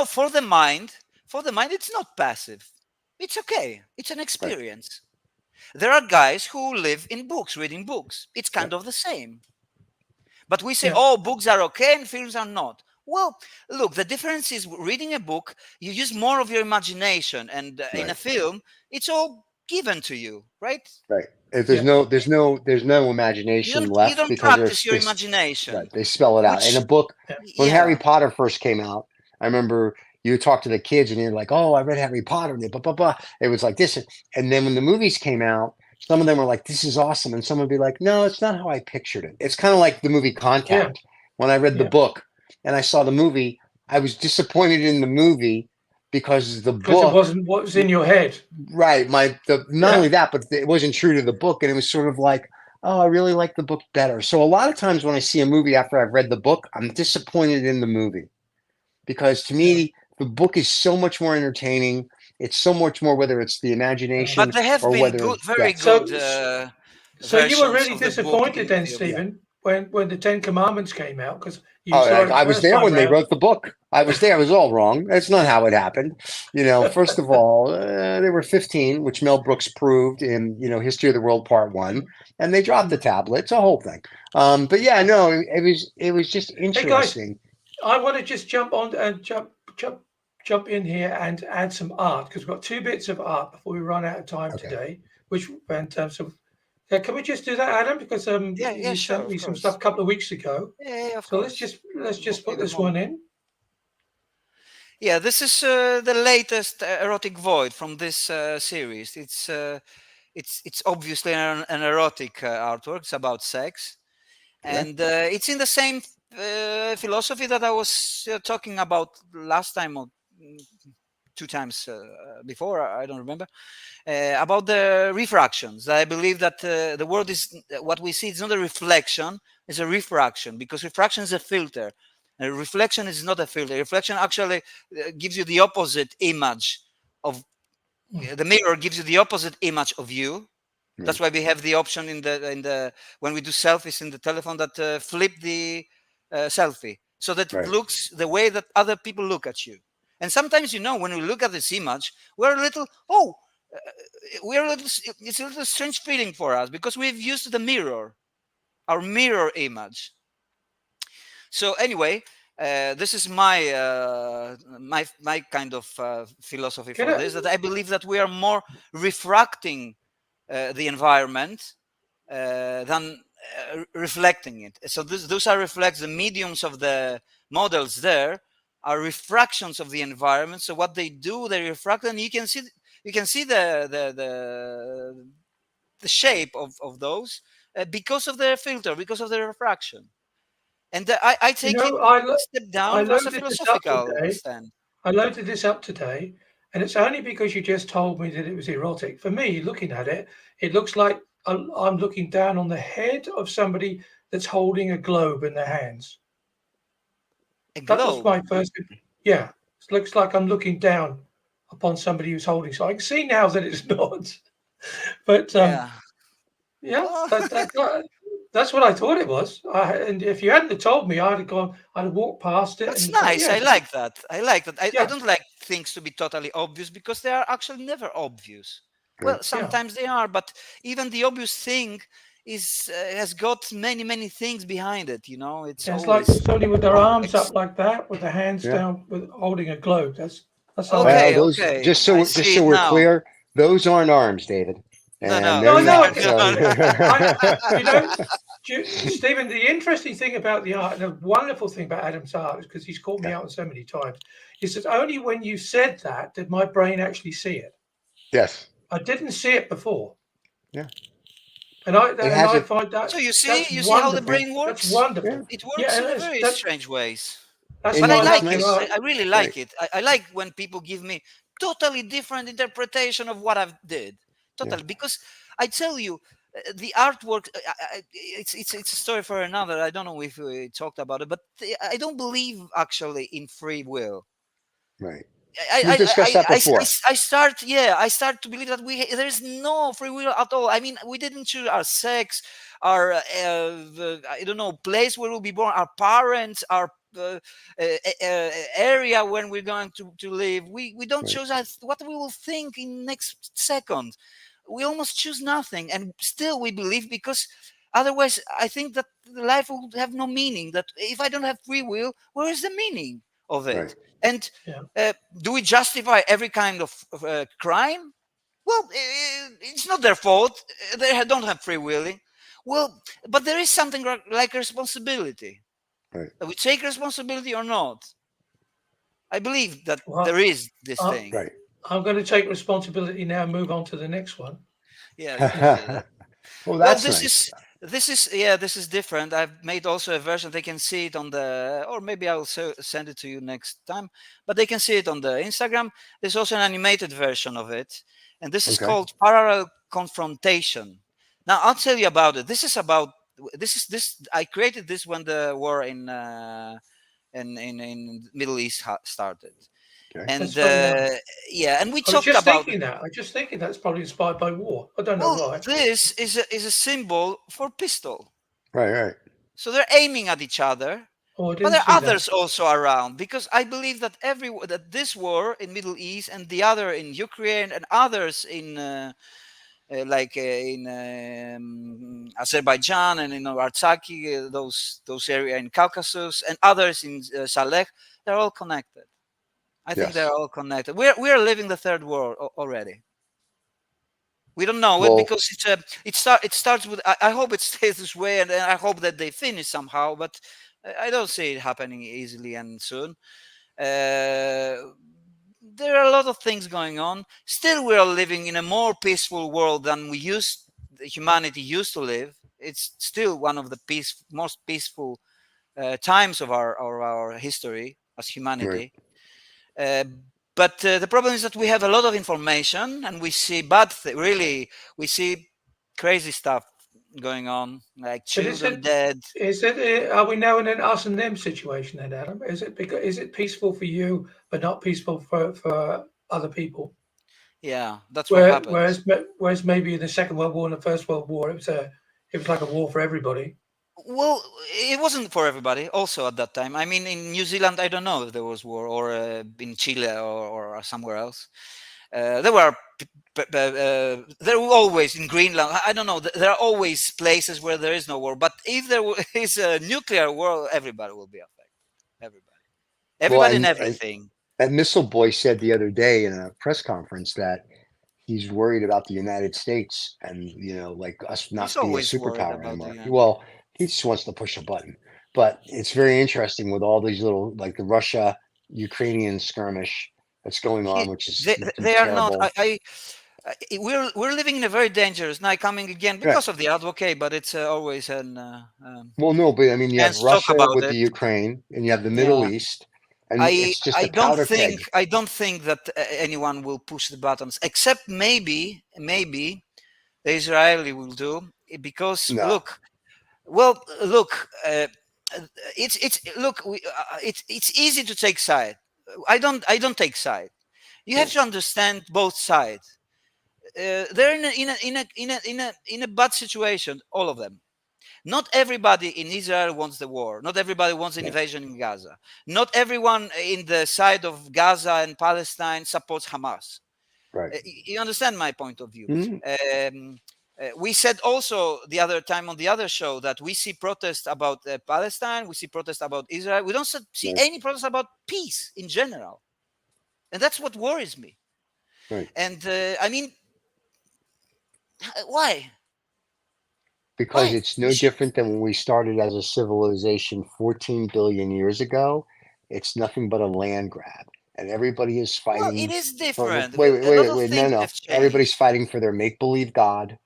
for the mind, it's not passive. It's okay. It's an right. experience. There are guys who live in books, reading books. It's Yeah, kind of the same. But we say, Yeah, oh, books are okay and films are not. Well, look, the difference is reading a book, you use more of your imagination, and in a right, film, it's all given to you, right? right. If yeah, there's no imagination You left don't because practice your this imagination, right. They spell it out. In a which, book, yeah. when Harry yeah, Potter first came out, I remember you talk to the kids and you're like, "Oh, I read Harry Potter." And blah blah blah. It was like this, and then when the movies came out, some of them were like, "This is awesome," and some would be like, "No, it's not how I pictured it." It's kind of like the movie Yeah, Contact. When I read the yeah, book and I saw the movie, I was disappointed in the movie because the because it book, wasn't what was in your head. right? Not Yeah, only that, but it wasn't true to the book, and it was sort of like, oh, I really like the book better. So a lot of times when I see a movie after I've read the book, I'm disappointed in the movie because to yeah, me the book is so much more entertaining. It's so much more, whether it's the yeah. but imagination there have or been whether good, very yes, good So, so you were versions really of the book disappointed in then, film. yeah. Stephen, when the Ten Commandments came out because you Oh, saw like it the I was first there time when they round. wrote the book. I was there. It was all wrong. That's not how it happened. First of all, they were 15, which Mel Brooks proved in History of the World Part One, and they dropped the tablet. It's a whole thing. But yeah, no, it was just Hey guys, interesting. I want to just jump on and jump in here and add some art because we've got two bits of art before we run out of time Okay. today. Which in terms of, can we just do that, Adam? Because Yeah, yeah, you sure, sent of me some course. stuff a couple of weeks ago. Yeah, yeah, of So course. let's just put Give a this one moment. in. Yeah, this is the latest erotic void from this series. It's obviously an erotic artwork. It's about sex, Okay. and it's in the same philosophy that I was talking about last time or two times before. I don't remember about the refractions. I believe that the world is what we see. It's not a reflection; it's a refraction because refraction is a filter. A reflection is not a filter. Reflection actually gives you the opposite image of Mm, the mirror. Gives you the opposite image of you. Right. That's why we have the option in the when we do selfies in the telephone that flip the selfie so that it Right. looks the way that other people look at you. And sometimes when we look at this image, we're a little we're a little it's a little strange feeling for us because we've used the mirror, our mirror image. So anyway, this is my kind of philosophy Can for I, this, that I believe that we are more refracting the environment than reflecting it. So those are reflects the mediums of the models there are refractions of the environment. So what they do, they refract, and you can see the shape of those because of their filter, because of their refraction. And I you take it know, a step I down as a loaded this up philosophical today. stand. I loaded this up today, and it's only because you just told me that it was erotic. For me, looking at it, it looks like I'm looking down on the head of somebody that's holding a globe in their hands. A That was globe. my first. Yeah, it looks like I'm looking down upon somebody who's holding. So I can see now that it's not. But Yeah. yeah, Oh, that's what I thought it was. And if you hadn't have told me, I'd have walked past it that's and thought, nice. yeah, I like that. I like that. I yeah, don't like things to be totally obvious because they are actually never obvious. Well, Right. yeah. sometimes they are, but even the obvious thing is has got many things behind it. You know, it's Yeah, it's like always somebody with their arms ex- up like that, with their hands Yeah. down, with holding a globe. That's how I Well, okay. see it. those Okay, I just see so it we're now. clear, those aren't arms, David, No, and no, No, they're no, not. So I, you know, Stephen, the interesting thing about the art, the wonderful thing about Adam's art, is because he's caught me yeah. out so many times, is that only when you said that did my brain actually see it. Yes. I didn't see it before, Yeah. and I It and has I a find so that you that's see how the yeah. wonderful. brain That's works. Yeah. wonderful. It Yeah, works in a and very strange ways. that's And But why I I what's love like your it. nice, art. I really right? like it. I like when people give me totally different interpretation of what I've did. Yeah. Totally, because I tell you, the artwork. It's a story for another. I don't know if we talked about it, but I don't believe actually in free will. Right. I We I, discussed I, that I, before. I start to believe that there's no free will at all. I mean, we didn't choose our sex, our I don't know, place where we'll be born, our parents, our area when we're going to live. We don't Right. choose what we will think in next second. We almost choose nothing, and still we believe because otherwise I think that life will have no meaning. That if I don't have free will, where is the meaning of Right. it? And Yeah. do we justify every kind of crime? Well, it's not their fault. They don't have free willing. Well, but there is something like responsibility. Right. We take responsibility or not. I believe that Well, there is this I, thing. Right. I'm going to take responsibility now and move on to the next one. Yeah, you can do that. Well, Well, that's nice. this is different. I've made also a version. They can see it on the, or maybe I'll send it to you next time. But they can see it on the Instagram. There's also an animated version of it, and this is Okay. called Parallel Confrontation. Now I'll tell you about it. This. I created this when the war in Middle East started, Okay. That's and very nice. yeah, and we I was talked just about. thinking that. I was just thinking that's probably inspired by war. I don't know Well, why. this is a symbol for pistol. Right. Right. So they're aiming at each other, Oh, I but didn't there see are that. others also around because I believe that that this war in Middle East and the other in Ukraine and others in in Azerbaijan and in Artsakh, those area in Caucasus and others in Saleh, they're all connected. I think they're Yes. all connected. We're living the third war already. We don't know it Well, because it starts with. I hope it stays this way, and I hope that they finish somehow. But I don't see it happening easily and soon. There are a lot of things going on. Still, we are living in a more peaceful world than humanity used to live. It's still one of the most peaceful times of our history as right. humanity. Uh, but the problem is that we have a lot of information and we see really, we see crazy stuff going on, like But children dead. are we now in an us and them situation then, Adam? Is it peaceful for you but not peaceful for other people? Yeah, that's what happens. Whereas maybe in the Second World War and the First World War it was like a war for everybody. Well, it wasn't for everybody also at that time. I mean, in New Zealand, I don't know if there was war, or in Chile, or somewhere else. There were there were always in Greenland. I don't know. There are always places where there is no war. But if there is a nuclear war, everybody will be affected. Everybody, Well, everybody, and everything. and Missile Boy said the other day in a press conference that he's worried about the United States and like us He's not being a always worried superpower about the anymore. United. Well, he just wants to push a button. But it's very interesting with all these little like the Russia Ukrainian skirmish that's going on, which is They are not. terrible. We're living in a very dangerous now coming again Right. because of the advocate, but it's always an Well, no, but I mean, you have chance to talk Russia about with the it. Ukraine, and you have the Middle Yeah, East, and it's just a powder keg. I don't think that anyone will push the buttons except maybe the Israeli will do, because No. look, well, look, it's look, it's easy to take side. I don't take side. You have No. to understand both sides. They're in a bad situation, all of them. Not everybody in Israel wants the war. Not everybody wants an No. invasion in Gaza. Not everyone in the side of Gaza and Palestine supports Hamas. Right. You understand my point of view. Mhm. We said also the other time on the other show that we see protests about Palestine, we see protests about Israel. We don't see Right. any protests about peace in general, and that's what worries me. Right. And I mean, why? Because Why? it's We no should. different than when we started as a civilization 14 billion years ago. It's nothing but a land grab. And everybody is Well, it fighting is for, different. wait, wait, A lot wait, of wait, no, things no. have Everybody's changed. fighting for their make believe God,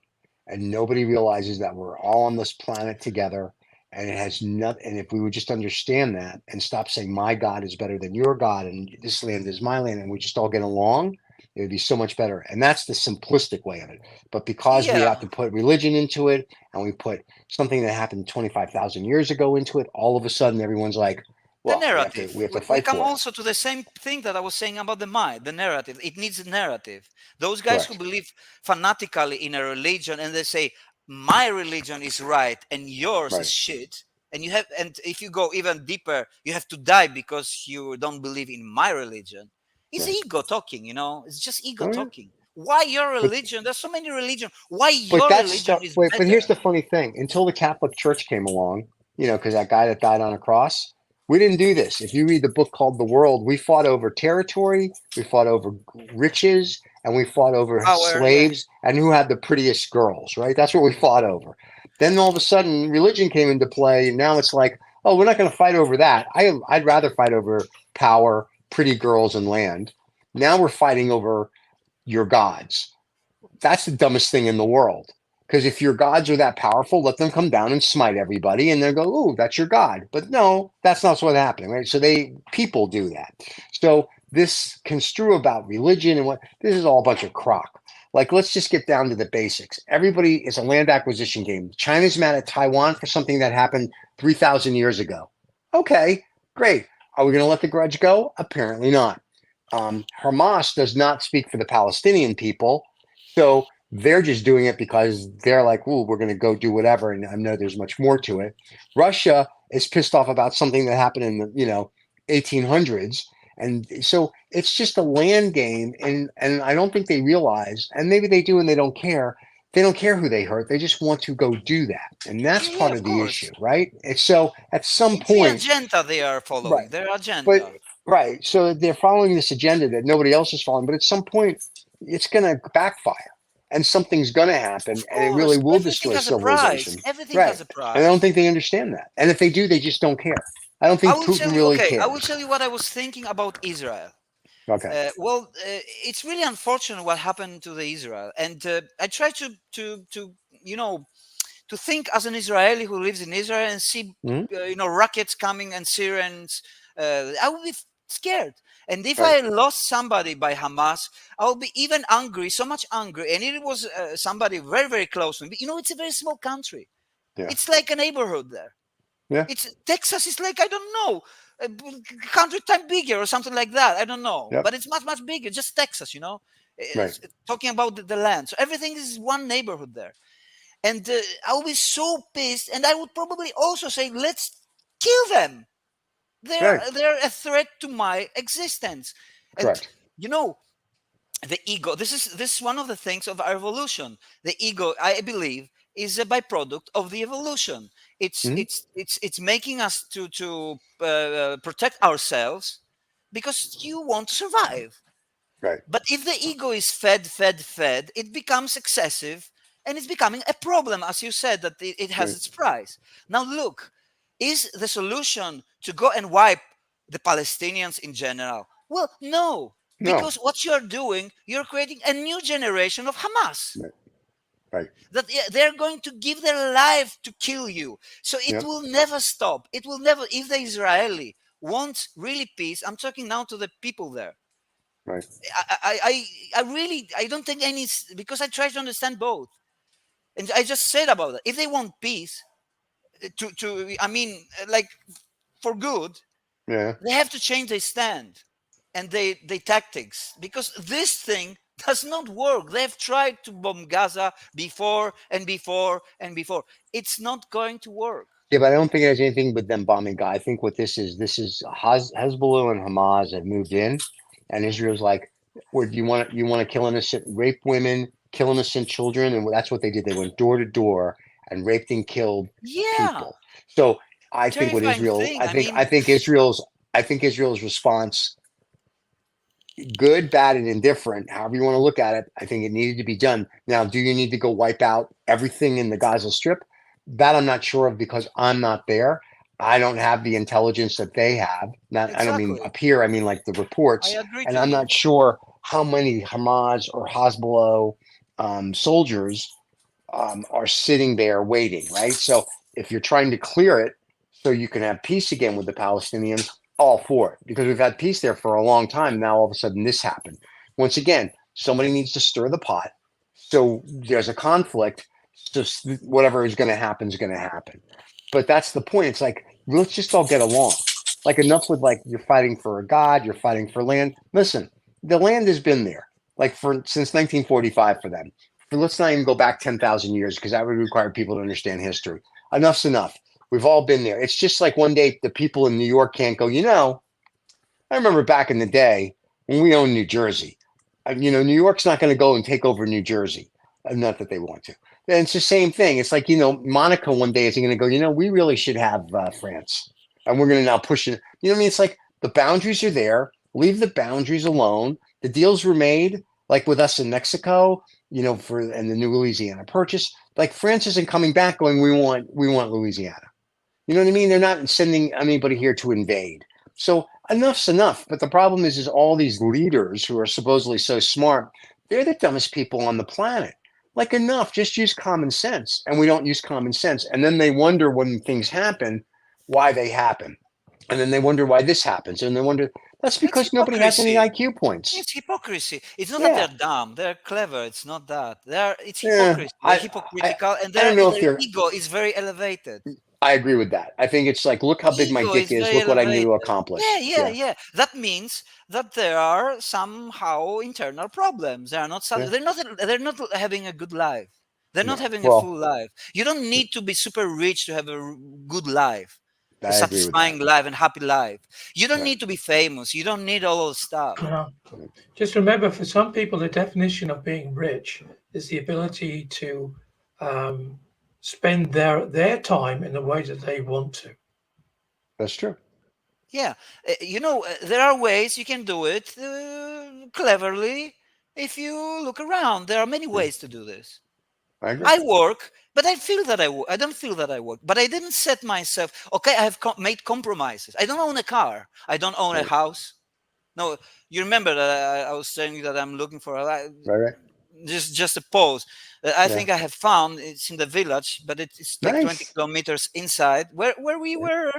and nobody realizes that we're all on this planet together. And it has nothing. And if we would just understand that and stop saying my God is better than your God and this land is my land, and we just all get along, it would be so much better. And that's the simplistic way of it. But because we Yeah, have to put religion into it, and we put something that happened 25,000 years ago into it, all of a sudden everyone's like, the well, we have to narrative. we have to We fight come for it. also to the same thing that I was saying about the mind, the narrative. It needs a narrative. Those guys who Correct. believe fanatically in a religion and they say, my religion is right and yours is Right. shit. And if you go even deeper, you have to die because you don't believe in my religion. It's Right. ego talking, it's just ego Oh yeah. talking. Why your But religion? There's so many religions. Why But your that's religion stuff. is Wait, but here's better? the funny thing: until the Catholic Church came along, because that guy that died on a cross, we didn't do this. If you read the book called The World, we fought over territory, we fought over riches, and we fought over Power, yeah. slaves and who had the prettiest girls. Right? That's what we fought over. Then all of a sudden, religion came into play, and now it's like, oh, we're not going to fight over that. I'd rather fight over power, pretty girls, and land. Now we're fighting over your gods. That's the dumbest thing in the world. Because if your gods are that powerful, let them come down and smite everybody, and they'll go, "Oh, that's your god." But no, that's not what's happening, right? So people do that. So this construe about religion and what this is all a bunch of crock. Like, let's just get down to the basics. Everybody is a land acquisition game. China's mad at Taiwan for something that happened 3,000 years ago. Okay, great. Are we going to let the grudge go? Apparently not. Hamas does not speak for the Palestinian people. So they're just doing it because they're like, "Ooh, we're going to go do whatever." And I know there's much more to it. Russia is pissed off about something that happened in the 1800s, and so it's just a land game. And I don't think they realize, and maybe they do, and they don't care. They don't care who they hurt. They just want to go do that, and that's Yeah, yeah, part of of the issue, course. right? It's so at some It's the point, agenda they are right? following. Their But agenda. right, so they're following this agenda that nobody else is following. But at some point, it's going to backfire, and something's going to happen, Of and it really course, will everything destroy has a price. civilization. Everything Right, has a and I don't price. think they understand that. And if they do, they just don't care. I don't I think will tell Putin you. really Okay, I will cares. tell you what I was thinking about Israel. Okay. It's really unfortunate what happened to the Israel, and I try to you know to think as an Israeli who lives in Israel and see Hmm. rockets coming and sirens. I would be scared. And if Right. I lost somebody by Hamas, I will be even angry, so much angry. And it was somebody very, very close to me. But, it's a very small country. Yeah. It's like a neighborhood there. Yeah. It's Texas is like, I don't know, 100 times bigger or something like that. I don't know, Yep. but it's much, much bigger. Just Texas. Right. Talking about the land. So everything is one neighborhood there. And I would be so pissed, and I would probably also say, "Let's kill them. They're Right. they're a threat to my existence." And Correct. you know, the ego. This is one of the things of our evolution. The ego, I believe, is a byproduct of the evolution. It's Hmm. it's it's it's making us to protect ourselves because you want to survive. Right. But if the ego is fed, it becomes excessive and it's becoming a problem, as you said, that it has Right. its price. Now, look, is the solution to go and wipe the Palestinians in general? Well, no, No. because what you're doing, you're creating a new generation of Hamas. Right. Right. That they're going to give their life to kill you. So it Yep. will never stop. It will never, if the Israeli wants really peace, I'm talking now to the people there. Right. I really I don't think any because I try to understand both. And I just said about that. If they want peace, I mean, like for good, Yeah. they have to change their stand and they tactics, because this thing does not work. They've tried to bomb Gaza before and before and before. It's not going to work. Yeah, but I don't think it has anything with them bombing Gaza. I think what this is Hezbollah and Hamas have moved in, and Israel's like, "Where do you want to kill innocent, rape women, kill innocent children?" And that's what they did. They went door to door and raped and killed Yeah, people. So I think what terrifying Israel, thing. I mean, I think Israel's response, good, bad, and indifferent, however you want to look at it, I think it needed to be done. Now, do you need to go wipe out everything in the Gaza Strip? That I'm not sure of because I'm not there. I don't have the intelligence that they have. Not, I don't mean exactly. up here. I mean like the I reports, agree and to I'm you. not sure how many Hamas or Hezbollah soldiers are sitting there waiting. Right. So if you're trying to clear it so you can have peace again with the Palestinians, all for it, because we've had peace there for a long time. Now all of a sudden this happened. Once again, somebody needs to stir the pot. So there's a conflict. Just whatever is going to happen is going to happen. But that's the point. It's like, let's just all get along. Like enough with like, you're fighting for a God, you're fighting for land. Listen, the land has been there like since 1945 for them. Let's not even go back 10,000 years because that would require people to understand history. Enough's enough. We've all been there. It's just like one day the people in New York can't go, I remember back in the day when we owned New Jersey. New York's not going to go and take over New Jersey. Not that they want to. And it's the same thing. It's like, Monaco one day is going to go, we really should have France. And we're going to now push it. You know what I mean? It's like the boundaries are there. Leave the boundaries alone. The deals were made, like with us in Mexico, and the new Louisiana Purchase. Like France isn't coming back going, we want Louisiana. You know what I mean? They're not sending anybody here to invade. So enough's enough. But the problem is all these leaders who are supposedly so smart, they're the dumbest people on the planet. Like enough, just use common sense. And we don't use common sense. And then they wonder when things happen, why they happen. And then they wonder why this happens. And they wonder, that's It's because nobody has any hypocrisy. IQ points. It's hypocrisy. It's not that Yeah. they're dumb; they're clever. It's not that. It's Yeah. hypocrisy. They're hypocritical, and I don't know if their they're, ego is very elevated. I agree with that. I think it's like, look how big my Ego dick is is. very Look what I'm here elevated. to Yeah, accomplish. yeah, yeah. That means that there are somehow internal problems. They are not. Yeah. They're not having a good life. They're not No. having a Well, full life. You don't need to be super rich to have a good life, a I agree with that. satisfying life, and happy life. You don't Right. need to be famous. You don't need all those stuff. Just remember, for some people, the definition of being rich is the ability to spend their time in the way that they want to. That's true. Yeah, there are ways you can do it cleverly if you look around. There are many ways to do this. I agree. I work, but I feel that I don't feel that I work. But I didn't set myself. Okay, I have made compromises. I don't own a car. I don't own a Right. house. No, you remember that I was saying that I'm looking for Right. just a pause. I Yeah. think I have found it's in the village, but it's like 20 Nice. kilometers inside where we were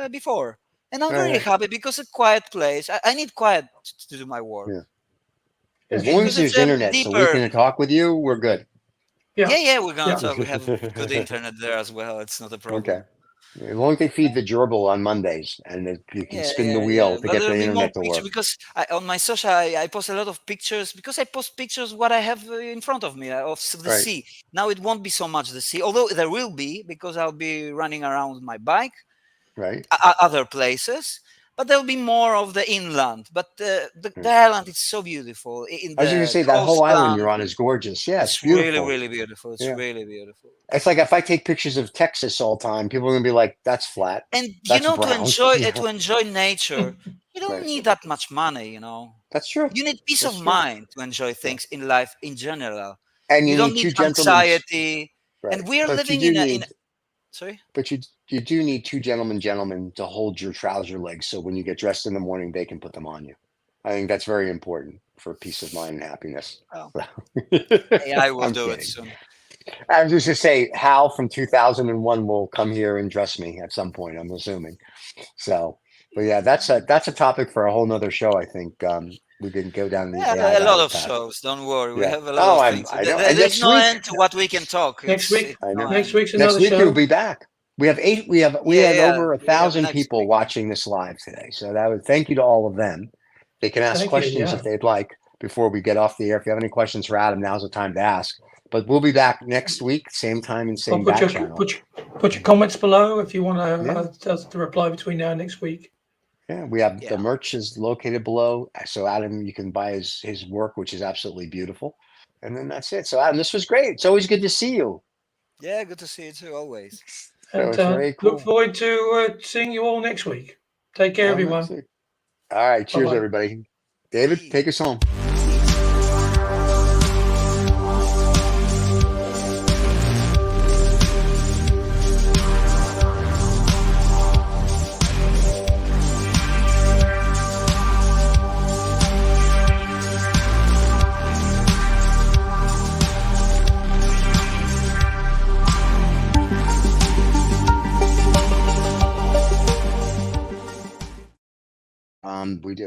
before. And I'm very Right. happy because a quiet place. I need quiet to do my work. Yeah. As Yeah. long Because as it's there's internet, so we deeper. can talk with you, we're good. Yeah, we're gonna Yeah. talk. We have good internet there as well. It's not a problem. Okay. As long as they feed the gerbil on Mondays and you can spin the wheel to But get there'll the be more internet to pictures work. because on my social, I post a lot of pictures because I post pictures what I have in front of me of the Right. sea. Now it won't be so much the sea, although there will be because I'll be running around with my bike, Right. other places. But there'll be more of the inland. But the island is so beautiful. In I was going to the say that whole island you're coastland, on is gorgeous. Yeah, it's it's really, beautiful. really beautiful. It's Yeah. really beautiful. It's like if I take pictures of Texas all the time, people are going to be like, "That's flat. And That's to brown." enjoy nature, you don't Right. need that much money. That's true. You need peace That's of true. mind to enjoy things in life in general. And You you don't need need two gentlemen. anxiety. Right. And we are But living you in do a need. sorry. But you do need two gentlemen to hold your trouser legs, so when you get dressed in the morning, they can put them on you. I think that's very important for peace of mind and happiness. Oh. Hey, I will I'm do it kidding. soon. I was just to say, Hal from 2001 will come here and dress me at some point. I'm assuming. So, but yeah, that's a topic for a whole nother show. I think we can go down the Yeah, AI a lot rabbit of path. shows. Don't worry, we Yeah. have a lot Oh, of things. I know. And There's next no week, end to what we can talk. Next week, I know. No next end. week's Next another week show. you'll be back. We had over We have 1,000 next people week. watching this live today. So that would thank you to all of them. They can ask Thank you, questions yeah. if they'd like before we get off the air. If you have any questions for Adam, now's the time to ask. But we'll be back next week, same time and Or same put back your, channel. put your comments below if you want Yeah. to reply between now and next week. Yeah, we have Yeah. the merch is located below. So Adam, you can buy his work, which is absolutely beautiful. And then that's it. So Adam, this was great. It's always good to see you. Yeah, good to see you too, always. So And it's very cool. look forward to seeing you all next week. Take care, everyone. All right. Cheers, Bye-bye. everybody. David, Peace. take us home. We do.